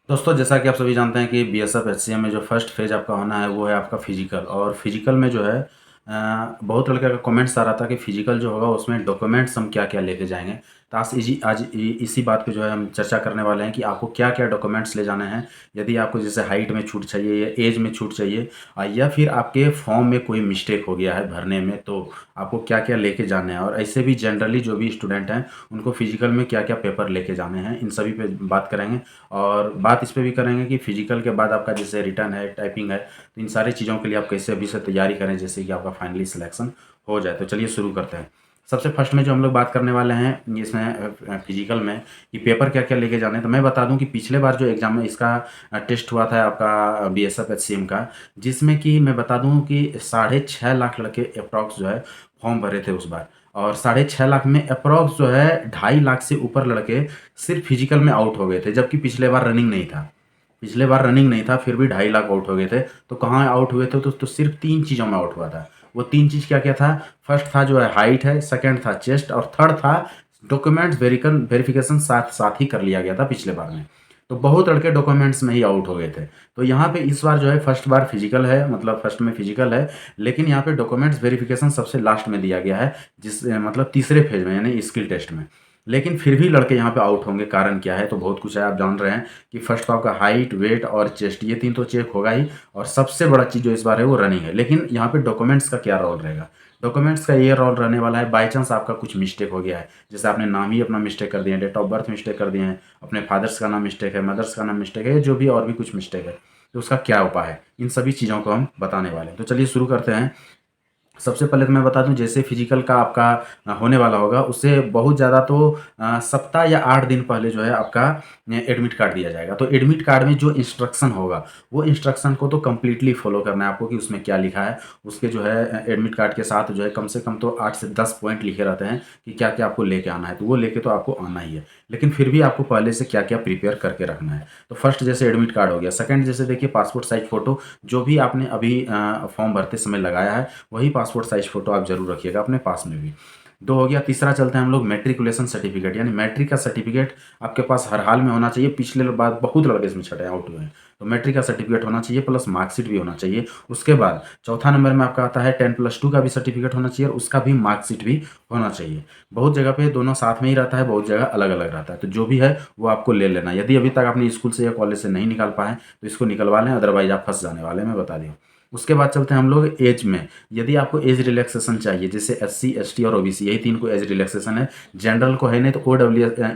दोस्तों, जैसा कि आप सभी जानते हैं कि बीएसएफ एचसीएम में जो फर्स्ट फेज आपका होना है वो है आपका फिजिकल। और फिजिकल में जो है बहुत लड़के का कमेंट्स आ रहा था कि फिजिकल जो होगा उसमें डॉक्यूमेंट्स हम क्या क्या लेके जाएंगे। तो इसी बात पे जो है हम चर्चा करने वाले हैं कि आपको क्या क्या डॉक्यूमेंट्स ले जाने हैं। यदि आपको जैसे हाइट में छूट चाहिए या एज में छूट चाहिए या फिर आपके फॉर्म में कोई मिस्टेक हो गया है भरने में, तो आपको क्या क्या लेके जाने हैं। और ऐसे भी जनरली जो भी स्टूडेंट हैं उनको फिजिकल में क्या क्या पेपर लेके जाने हैं, इन सभी पे बात करेंगे। और बात इस पे भी करेंगे कि फिजिकल के बाद आपका जैसे रिटर्न है, टाइपिंग है, तो इन सारी चीज़ों के लिए आप कैसे अभी से तैयारी करें जैसे कि आपका फाइनली सिलेक्शन हो जाए। तो चलिए शुरू करते हैं। सबसे फर्स्ट में जो हम लोग बात करने वाले हैं इसमें फिजिकल में कि पेपर क्या क्या लेके जाने हैं, तो मैं बता दूं कि पिछले बार जो एग्जाम में इसका टेस्ट हुआ था आपका बीएसएफ एचसीएम का, जिसमें कि मैं बता दूं कि 6.5 लाख लड़के अप्रॉक्स जो है फॉर्म भरे थे उस बार। और 6.5 लाख में अप्रॉक्स जो है 2.5 लाख से ऊपर लड़के सिर्फ फिजिकल में आउट हो गए थे, जबकि पिछले बार रनिंग नहीं था। पिछले बार रनिंग नहीं था फिर भी 2.5 लाख आउट हो गए थे। तो कहाँ आउट हुए थे? तो सिर्फ 3 चीज़ों में आउट हुआ था। वो 3 चीज़ क्या क्या था? फर्स्ट था जो है हाइट है, सेकंड था चेस्ट, और थर्ड था डॉक्यूमेंट्स वेरिफिकेशन साथ साथ ही कर लिया गया था पिछले बार में। तो बहुत लड़के डॉक्यूमेंट्स में ही आउट हो गए थे। तो यहाँ पे इस बार जो है फर्स्ट बार फिजिकल है, मतलब फर्स्ट में फिजिकल है, लेकिन यहाँ पे डॉक्यूमेंट्स वेरिफिकेशन सबसे लास्ट में दिया गया है, जिस मतलब तीसरे फेज में यानी स्किल टेस्ट में। लेकिन फिर भी लड़के यहाँ पे आउट होंगे, कारण क्या है? तो बहुत कुछ है, आप जान रहे हैं कि फर्स्ट तो आपका हाइट, वेट और चेस्ट, ये 3 तो चेक होगा ही। और सबसे बड़ा चीज़ जो इस बार है वो रनिंग है। लेकिन यहाँ पे डॉक्यूमेंट्स का क्या रोल रहेगा? डॉक्यूमेंट्स का ये रोल रहने वाला है, बाई चांस आपका कुछ मिस्टेक हो गया है, जैसे आपने नाम ही अपना मिस्टेक कर दिया है, डेट ऑफ बर्थ मिस्टेक कर दिए हैं, अपने फादर्स का नाम मिस्टेक है, मदर्स का नाम मिस्टेक है, जो भी और भी कुछ मिस्टेक है, तो उसका क्या उपाय है, इन सभी चीज़ों को हम बताने वाले हैं। तो चलिए शुरू करते हैं। सबसे पहले तो मैं बता दूं, जैसे फिजिकल का आपका होने वाला होगा, उससे बहुत ज़्यादा तो सप्ताह या 8 दिन पहले जो है आपका एडमिट कार्ड दिया जाएगा। तो एडमिट कार्ड में जो इंस्ट्रक्शन होगा वो इंस्ट्रक्शन को तो कम्प्लीटली फॉलो करना है आपको कि उसमें क्या लिखा है। उसके जो है एडमिट कार्ड के साथ जो है कम से कम तो 8 से 10 पॉइंट लिखे रहते हैं कि क्या क्या आपको लेके आना है, तो वो लेके तो आपको आना ही है। लेकिन फिर भी आपको पहले से क्या क्या प्रिपेयर करके रखना है। तो फर्स्ट जैसे एडमिट कार्ड हो गया, सेकंड जैसे देखिए पासपोर्ट साइज फ़ोटो, जो भी आपने अभी फॉर्म भरते समय लगाया है वही पासपोर्ट साइज फ़ोटो आप जरूर रखिएगा अपने पास में भी। दो हो गया। तीसरा चलते हैं हम लोग मैट्रिकुलेशन सर्टिफिकेट, यानी मैट्रिक का सर्टिफिकेट आपके पास हर हाल में होना चाहिए। पिछले बार बहुत लड़के इसमें छठे आउट हुए हैं, तो मैट्रिक का सर्टिफिकेट होना चाहिए, प्लस मार्कशीट भी होना चाहिए। उसके बाद चौथा नंबर में आपका आता है 10+2 का भी सर्टिफिकेट होना चाहिए और उसका भी मार्कशीट भी होना चाहिए। बहुत जगह पे दोनों साथ में ही रहता है, बहुत जगह अलग अलग रहता है, तो जो भी है वो आपको ले लेना। यदि अभी तक आपने स्कूल से या कॉलेज से नहीं निकाल पाए तो इसको निकलवा लें, अदरवाइज आप फंस जाने वाले हैं, मैं बता दूँ। उसके बाद चलते हैं हम लोग एज में। यदि आपको एज रिलैक्सेशन चाहिए, जैसे एससी, एसटी और ओबीसी, यही 3 को एज रिलैक्सेशन है। जनरल को है नहीं, तो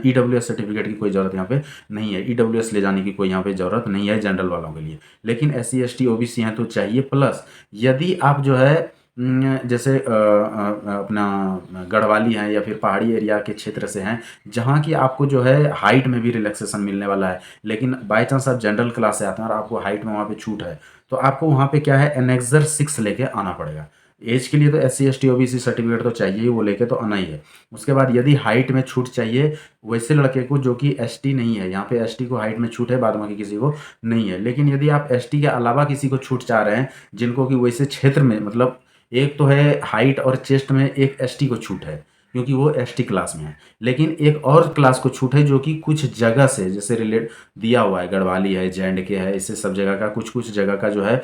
ईडब्ल्यूएस सर्टिफिकेट की कोई ज़रूरत यहाँ पे नहीं है, ईडब्ल्यूएस ले जाने की कोई यहाँ पे ज़रूरत नहीं है जनरल वालों के लिए। लेकिन एससी, एसटी, ओबीसी हैं तो चाहिए। प्लस यदि आप जो है जैसे अपना गढ़वाली हैं या फिर पहाड़ी एरिया के क्षेत्र से हैं, जहाँ की आपको जो है हाइट में भी रिलैक्सेशन मिलने वाला है, लेकिन बाई चांस आप जनरल क्लास से आते हैं और आपको हाइट में वहाँ पे छूट है, तो आपको वहाँ पे क्या है, एनेक्सर 6 लेके आना पड़ेगा। एज के लिए तो S C, S T, O B C certificate तो चाहिए ही, वो लेके तो आना ही है। उसके बाद यदि हाइट में छूट चाहिए वैसे लड़के को जो कि एस टी नहीं है, यहाँ पे एस टी को हाइट में छूट है, बाद में किसी को नहीं है। लेकिन यदि आप एस टी के अलावा किसी को छूट चाह रहे हैं, जिनको कि वैसे क्षेत्र में मतलब एक तो है हाइट और चेस्ट में एक एस टी को छूट है क्योंकि वो एस टी क्लास में है, लेकिन एक और क्लास को छूट है जो कि कुछ जगह से जैसे रिलेट दिया हुआ है, गढ़वाली है, जे के है, इससे सब जगह का कुछ कुछ जगह का जो है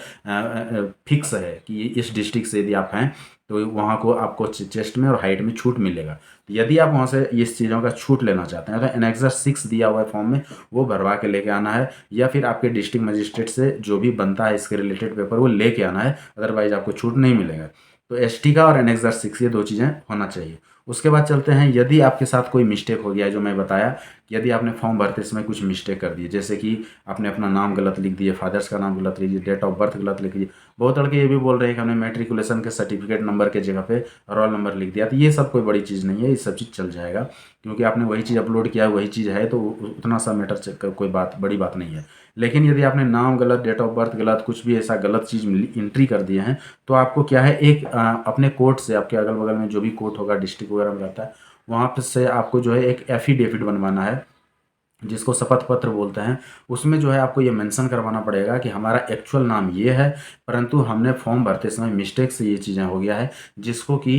फिक्स है कि इस डिस्ट्रिक्ट से यदि आप हैं तो वहाँ को आपको चेस्ट में और हाइट में छूट मिलेगा। तो यदि आप वहाँ से इस चीज़ों का छूट लेना चाहते हैं तो एनेक्सर 6 दिया हुआ है फॉर्म में, वो भरवा के लेके आना है, या फिर आपके डिस्ट्रिक्ट मजिस्ट्रेट से जो भी बनता है इसके रिलेटेड पेपर वो लेके आना है, अदरवाइज आपको छूट नहीं मिलेगा। तो एस टी का और एनेक्सर 6 ये 2 चीज़ें होना चाहिए। उसके बाद चलते हैं, यदि आपके साथ कोई मिस्टेक हो गया है, जो मैं बताया कि यदि आपने फॉर्म भरते समय कुछ मिस्टेक कर दी, जैसे कि आपने अपना नाम गलत लिख दिए, फादर्स का नाम गलत लिख दिए, डेट ऑफ बर्थ गलत लिख दिए। बहुत लड़के ये भी बोल रहे हैं कि हमने मैट्रिकुलेशन के सर्टिफिकेट नंबर के जगह पे रोल नंबर लिख दिया, तो ये सब कोई बड़ी चीज़ नहीं है, ये सब चीज़ चल जाएगा, क्योंकि आपने वही चीज़ अपलोड किया वही चीज़ है, तो उतना सा मैटर कोई बात बड़ी बात नहीं है। लेकिन यदि आपने नाम गलत, डेट ऑफ बर्थ गलत, कुछ भी ऐसा गलत चीज़ एंट्री कर दिए हैं, तो आपको क्या है, एक अपने कोर्ट से, आपके अगल बगल में जो भी कोर्ट होगा डिस्ट्रिक्ट वगैरह में रहता है, वहाँ पे से आपको जो है एक एफिडेविट बनवाना है, जिसको शपथ पत्र बोलते हैं, उसमें जो है आपको ये मेंशन करवाना पड़ेगा कि हमारा एक्चुअल नाम ये है, परंतु हमने फॉर्म भरते समय मिस्टेक से ये चीज़ें हो गया है, जिसको कि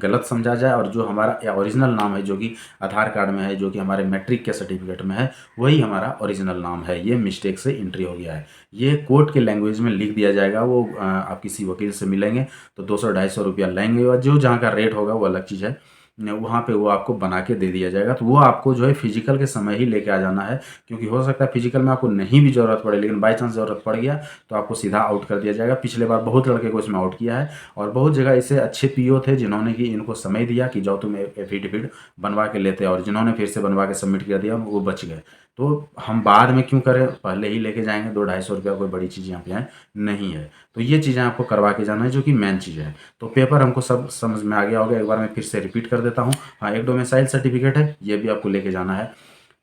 गलत समझा जाए और जो हमारा ओरिजिनल नाम है, जो कि आधार कार्ड में है, जो कि हमारे मैट्रिक के सर्टिफिकेट में है, वही हमारा ओरिजिनल नाम है, ये मिस्टेक से एंट्री हो गया है। ये कोर्ट के लैंग्वेज में लिख दिया जाएगा। वो आप किसी वकील से मिलेंगे तो 200-250 रुपया लेंगे, और जो जहाँ का रेट होगा वो अलग चीज़ है, वहाँ पे वो आपको बना के दे दिया जाएगा। तो वो आपको जो है फिजिकल के समय ही लेके आ जाना है, क्योंकि हो सकता है फिजिकल में आपको नहीं भी ज़रूरत पड़े, लेकिन बाई चांस ज़रूरत पड़ गया तो आपको सीधा आउट कर दिया जाएगा। पिछले बार बहुत लड़के को इसमें आउट किया है, और बहुत जगह ऐसे अच्छे पीओ थे जिन्होंने कि इनको समय दिया कि जाओ तुम एफिडेविट बनवा के लेते, और जिन्होंने फिर से बनवा के सबमिट कर दिया वो बच गए। तो हम बाद में क्यों करें, पहले ही लेके जाएंगे। 200-250 रुपया कोई बड़ी चीज़ यहाँ पे है नहीं है। तो ये चीज़ें आपको करवा के जाना है, जो कि मेन चीज़ है। तो पेपर हमको सब समझ में आ गया होगा, एक बार मैं फिर से रिपीट कर देता हूँ। हाँ, एक डोमिसाइल सर्टिफिकेट है, ये भी आपको लेके जाना है।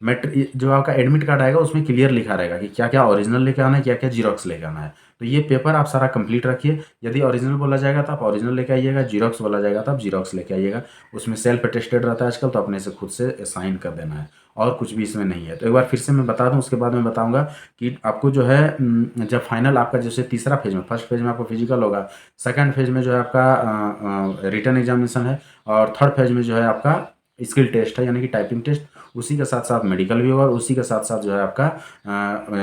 जो आपका एडमिट कार्ड आएगा उसमें क्लियर लिखा रहेगा कि क्या क्या ओरिजिनल लेके आना है, क्या क्या जीरोक्स लेके आना है। तो ये पेपर आप सारा कंप्लीट रखिए। यदि ओरिजिनल बोला जाएगा तो आप ओरिजिनल लेके आइएगा, जीरोक्स बोला जाएगा तो आप जीरोक्स लेके आइएगा। उसमें सेल्फ अटेस्टेड रहता है आजकल, तो अपने से खुद से साइन कर देना है, और कुछ भी इसमें नहीं है। तो एक बार फिर से मैं बता दूं, उसके बाद मैं बताऊंगा कि आपको जो है जब फाइनल आपका जैसे तीसरा फेज में, फर्स्ट फेज में आपको फिजिकल होगा, सेकंड फेज में जो है आपका रिटन एग्जामिनेशन है, और थर्ड फेज में जो है आपका स्किल टेस्ट है, यानी कि टाइपिंग टेस्ट। उसी के साथ साथ मेडिकल भी होगा, और उसी के साथ साथ जो है आपका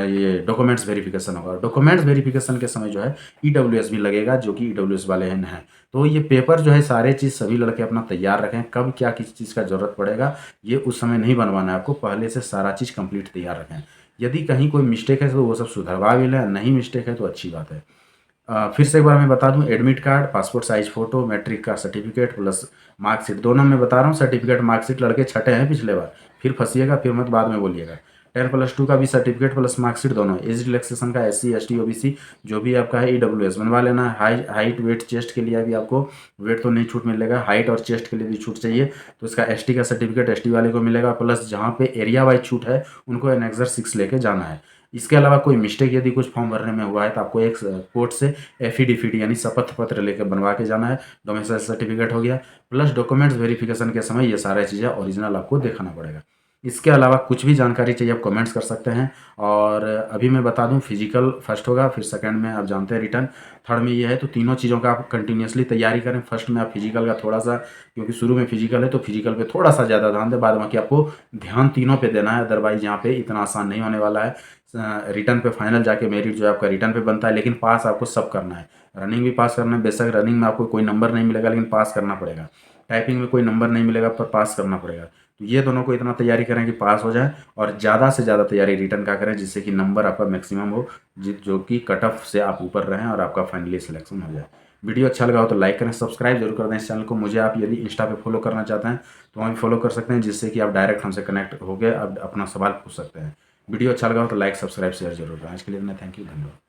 ये डॉक्यूमेंट्स वेरिफिकेशन होगा। डॉक्यूमेंट्स वेरिफिकेशन के समय जो है ईडब्ल्यूएस भी लगेगा, जो कि ईडब्ल्यूएस वाले हैं। तो ये पेपर जो है सारे चीज़ सभी लड़के अपना तैयार रखें, कब क्या किस चीज़ का ज़रूरत पड़ेगा ये उस समय नहीं बनवाना है आपको, पहले से सारा चीज़ कंप्लीट तैयार रखें। यदि कहीं कोई मिस्टेक है तो वो सब सुधरवा भी लें, नहीं मिस्टेक है तो अच्छी बात है। फिर से एक बार मैं बता दूं, admit card, passport size photo, matric का सर्टिफिकेट प्लस मार्कशीट, दोनों मैं बता रहा हूँ। सर्टिफिकेट मार्कशीट लड़के छठे हैं पिछले बार, फिर फंसिएगा, फिर मत बाद में बोलिएगा। 10+2 का भी सर्टिफिकेट प्लस मार्कशीट दोनों। एज रिलैक्सेशन का SC ST OBC जो भी आपका है EWS बनवा लेना। हाइट वेट चेस्ट के लिए भी आपको वेट तो नहीं छूट मिलेगा, हाइट और चेस्ट के लिए भी छूट चाहिए, तो इसका ST का सर्टिफिकेट ST वाले को मिलेगा। प्लस जहाँ पे एरिया वाइज छूट है उनको एनेक्सर 6 लेके जाना है। इसके अलावा कोई मिस्टेक यदि कुछ फॉर्म भरने में हुआ है तो आपको एक कोर्ट से एफिडेविट यानी शपथ पत्र लेकर बनवा के जाना है। डोमिसाइल सर्टिफिकेट हो गया, प्लस डॉक्यूमेंट्स वेरिफिकेशन के समय ये सारी चीज़ें ओरिजिनल आपको दिखाना पड़ेगा। इसके अलावा कुछ भी जानकारी चाहिए आप कमेंट्स कर सकते हैं। और अभी मैं बता दूं, फिजिकल फर्स्ट होगा, फिर सेकंड में आप जानते हैं रिटर्न, थर्ड में ये है। तो तीनों चीज़ों का आप कंटिन्यूसली तैयारी करें। फर्स्ट में आप फिजिकल का थोड़ा सा, क्योंकि शुरू में फिजिकल है तो फिजिकल पे थोड़ा सा ज़्यादा ध्यान दें, बाद बाकी आपको ध्यान तीनों पे देना है, अदरवाइज यहाँ पे इतना आसान नहीं होने वाला है। रिटर्न पे फाइनल जाके मेरिट जो है आपका रिटर्न पे बनता है, लेकिन पास आपको सब करना है। रनिंग भी पास करना है, बेशक रनिंग में आपको कोई नंबर नहीं मिलेगा लेकिन पास करना पड़ेगा। टाइपिंग में कोई नंबर नहीं मिलेगा पर पास करना पड़ेगा। तो ये दोनों को इतना तैयारी करें कि पास हो जाए, और ज़्यादा से ज़्यादा तैयारी रिटर्न का करें, जिससे कि नंबर आपका मैक्सिमम हो, जो कि कट ऑफ से आप ऊपर रहें और आपका फाइनली सिलेक्शन हो जाए। वीडियो अच्छा लगा हो तो लाइक करें, सब्सक्राइब जरूर कर दें इस चैनल को। मुझे आप यदि इंस्टा पे फॉलो करना चाहते हैं तो वहाँ भी फॉलो कर सकते हैं, जिससे कि आप डायरेक्ट हमसे कनेक्ट होकर आप अपना सवाल पूछ सकते हैं। वीडियो अच्छा लगा हो तो लाइक सब्सक्राइब शेयर जरूर करें। आज के लिए इतना, थैंक यू, धन्यवाद।